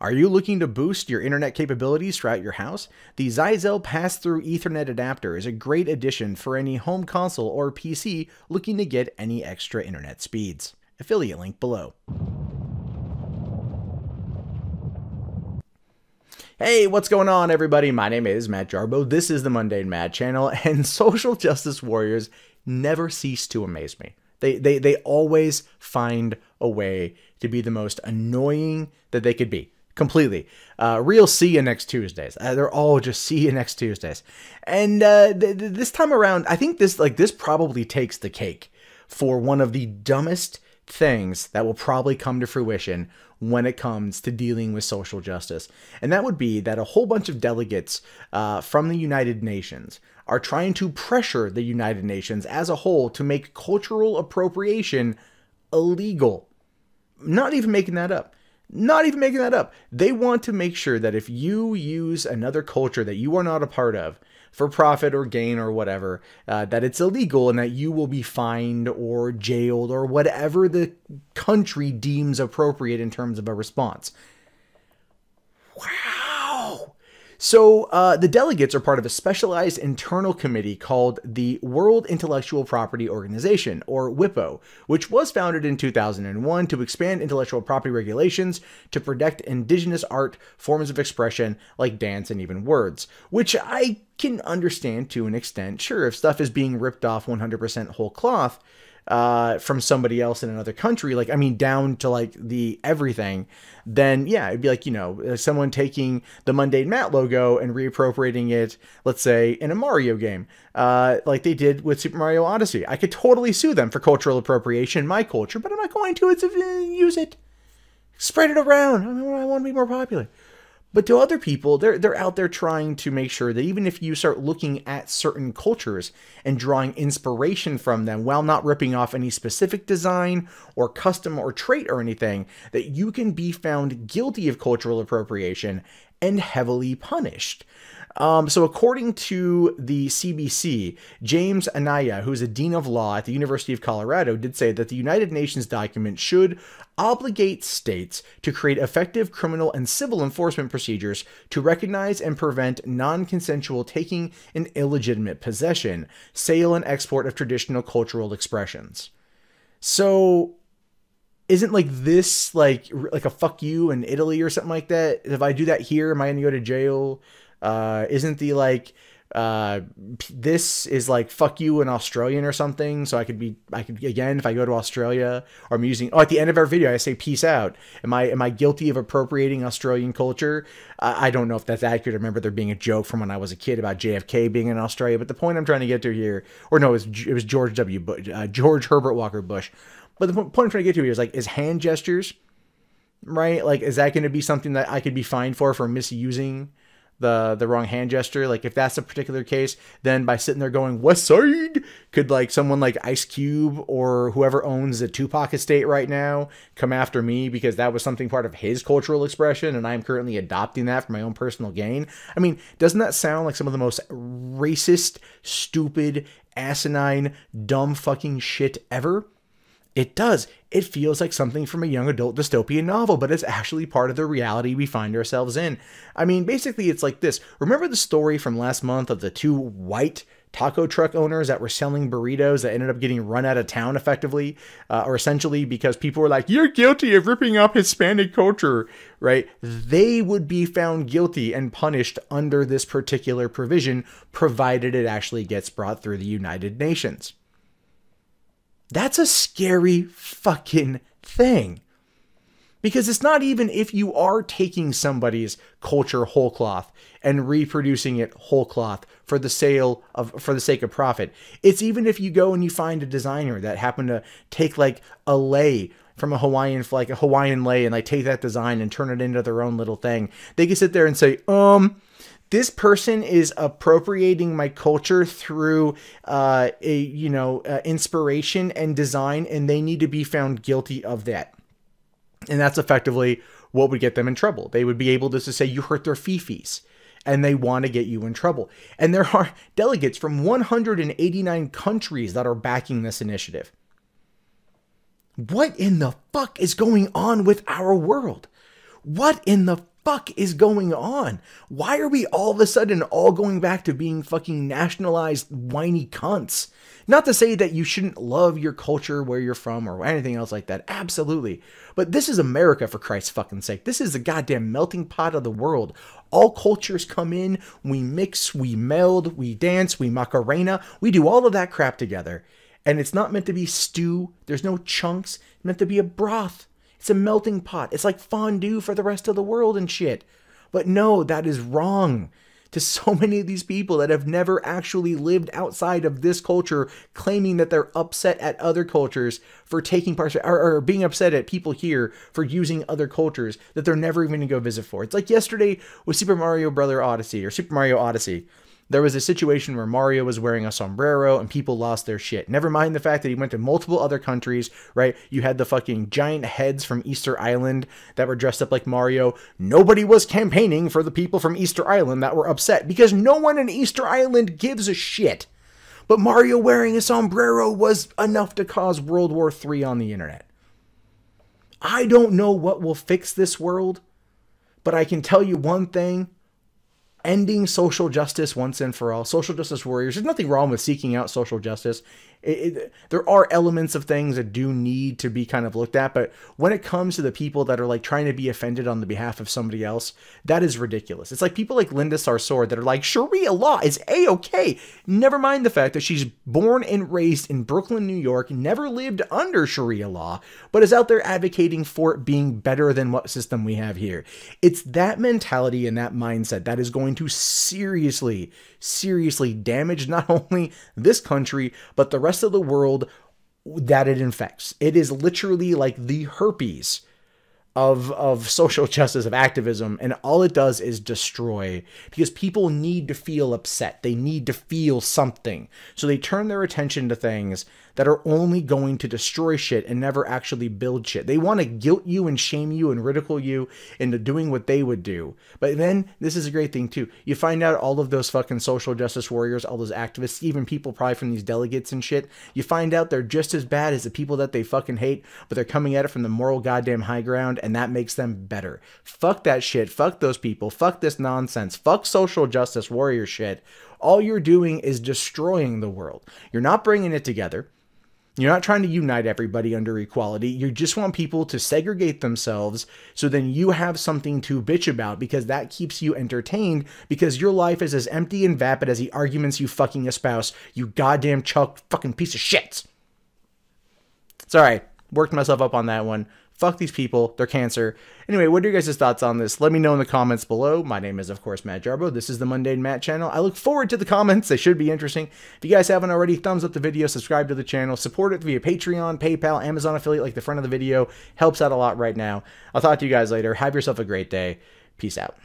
Are you looking to boost your internet capabilities throughout your house? The Zyxel pass-through Ethernet adapter is a great addition for any home console or PC looking to get any extra internet speeds. Affiliate link below. Hey, what's going on, everybody? My name is Matt Jarbo. This is the Mundane Mad channel, and social justice warriors never cease to amaze me. They always find a way to be the most annoying that they could be. Completely. Real see you next Tuesdays. They're all just see you next Tuesdays. And this time around, I think this probably takes the cake for one of the dumbest things that will probably come to fruition when it comes to dealing with social justice. And that would be that a whole bunch of delegates from the United Nations are trying to pressure the United Nations as a whole to make cultural appropriation illegal. Not even making that up. Not even making that up. They want to make sure that if you use another culture that you are not a part of for profit or gain or whatever, that it's illegal and that you will be fined or jailed or whatever the country deems appropriate in terms of a response. Wow. So the delegates are part of a specialized internal committee called the World Intellectual Property Organization, or WIPO, which was founded in 2001 to expand intellectual property regulations to protect indigenous art forms of expression like dance and even words, which I can understand to an extent. Sure, if stuff is being ripped off 100% whole cloth from somebody else in another country, like, I mean, down to like the everything, then yeah, it'd be like, you know, someone taking the Mundane Matt logo and reappropriating it, let's say in a Mario game, like they did with Super Mario Odyssey. I could totally sue them for cultural appropriation, my culture, but I'm not going to use it, spread it around. I want to be more popular. But to other people, they're out there trying to make sure that even if you start looking at certain cultures and drawing inspiration from them while not ripping off any specific design or custom or trait or anything, that you can be found guilty of cultural appropriation and heavily punished. So according to the CBC, James Anaya, who's a dean of law at the University of Colorado, did say that the United Nations document should obligate states to create effective criminal and civil enforcement procedures to recognize and prevent non-consensual taking and illegitimate possession, sale, and export of traditional cultural expressions. So isn't like this like a fuck you in Italy or something like that? If I do that here, am I going to go to jail? Isn't the like, this is like fuck you in Australian or something? So I could again, if I go to Australia, or I'm using, at the end of our video, I say peace out. Am I guilty of appropriating Australian culture? I don't know if that's accurate. I remember there being a joke from when I was a kid about JFK being in Australia, but the point I'm trying to get to here, or no, it was George W. Bush, George Herbert Walker Bush. But the point I'm trying to get to here is like, is hand gestures, right? Like, is that going to be something that I could be fined for misusing the wrong hand gesture? Like, if that's a particular case, then by sitting there going West Side, could like someone like Ice Cube or whoever owns the Tupac estate right now come after me because that was something part of his cultural expression and I'm currently adopting that for my own personal gain? I mean, doesn't that sound like some of the most racist, stupid, asinine, dumb fucking shit ever? It does. It feels like something from a young adult dystopian novel, but it's actually part of the reality we find ourselves in. I mean, basically, it's like this. Remember the story from last month of the two white taco truck owners that were selling burritos that ended up getting run out of town effectively, or essentially because people were like, you're guilty of ripping off Hispanic culture, right? They would be found guilty and punished under this particular provision, provided it actually gets brought through the United Nations. That's a scary fucking thing. Because it's not even if you are taking somebody's culture whole cloth and reproducing it whole cloth for the sake of profit. It's even if you go and you find a designer that happened to take like a lei from a Hawaiian, like a Hawaiian lei, and like take that design and turn it into their own little thing. They can sit there and say, this person is appropriating my culture through inspiration and design, and they need to be found guilty of that. And that's effectively what would get them in trouble. They would be able to say you hurt their fifis, and they want to get you in trouble. And there are delegates from 189 countries that are backing this initiative. What in the fuck is going on with our world? What in the fuck is going on? Why are we all of a sudden all going back to being fucking nationalized whiny cunts? Not to say that you shouldn't love your culture where you're from or anything else like that. Absolutely. But this is America, for Christ's fucking sake. This is the goddamn melting pot of the world. All cultures come in, we mix, we meld, we dance, we macarena. We do all of that crap together. And it's not meant to be stew. There's no chunks. It's meant to be a broth. It's a melting pot. It's like fondue for the rest of the world and shit. But no, that is wrong to so many of these people that have never actually lived outside of this culture, claiming that they're upset at other cultures for taking part, or being upset at people here for using other cultures that they're never even going to go visit for. It's like yesterday with Super Mario Odyssey. There was a situation where Mario was wearing a sombrero and people lost their shit. Never mind the fact that he went to multiple other countries, right? You had the fucking giant heads from Easter Island that were dressed up like Mario. Nobody was campaigning for the people from Easter Island that were upset because no one in Easter Island gives a shit. But Mario wearing a sombrero was enough to cause World War III on the internet. I don't know what will fix this world, but I can tell you one thing. Ending social justice once and for all. Social justice warriors. There's nothing wrong with seeking out social justice. There are elements of things that do need to be kind of looked at, but when it comes to the people that are like trying to be offended on the behalf of somebody else, that is ridiculous. It's like people like Linda Sarsour that are like, Sharia law is A-okay. Never mind the fact that she's born and raised in Brooklyn, New York, never lived under Sharia law, but is out there advocating for it being better than what system we have here. It's that mentality and that mindset that is going to seriously damage not only this country, but the rest of the world that it infects. It is literally like the herpes of social justice, of activism, and all it does is destroy, because people need to feel upset. They need to feel something. So they turn their attention to things that are only going to destroy shit and never actually build shit. They want to guilt you and shame you and ridicule you into doing what they would do. But then, this is a great thing too. You find out all of those fucking social justice warriors, all those activists, even people probably from these delegates and shit, you find out they're just as bad as the people that they fucking hate, but they're coming at it from the moral goddamn high ground, and that makes them better. Fuck that shit. Fuck those people. Fuck this nonsense. Fuck social justice warrior shit. All you're doing is destroying the world. You're not bringing it together. You're not trying to unite everybody under equality. You just want people to segregate themselves so then you have something to bitch about, because that keeps you entertained, because your life is as empty and vapid as the arguments you fucking espouse, you goddamn chuck fucking piece of shit. It's alright. Worked myself up on that one. Fuck these people. They're cancer. Anyway, what are your guys' thoughts on this? Let me know in the comments below. My name is, of course, Matt Jarbo. This is the Mundane Matt channel. I look forward to the comments. They should be interesting. If you guys haven't already, thumbs up the video, subscribe to the channel, support it via Patreon, PayPal, Amazon affiliate like the front of the video. Helps out a lot right now. I'll talk to you guys later. Have yourself a great day. Peace out.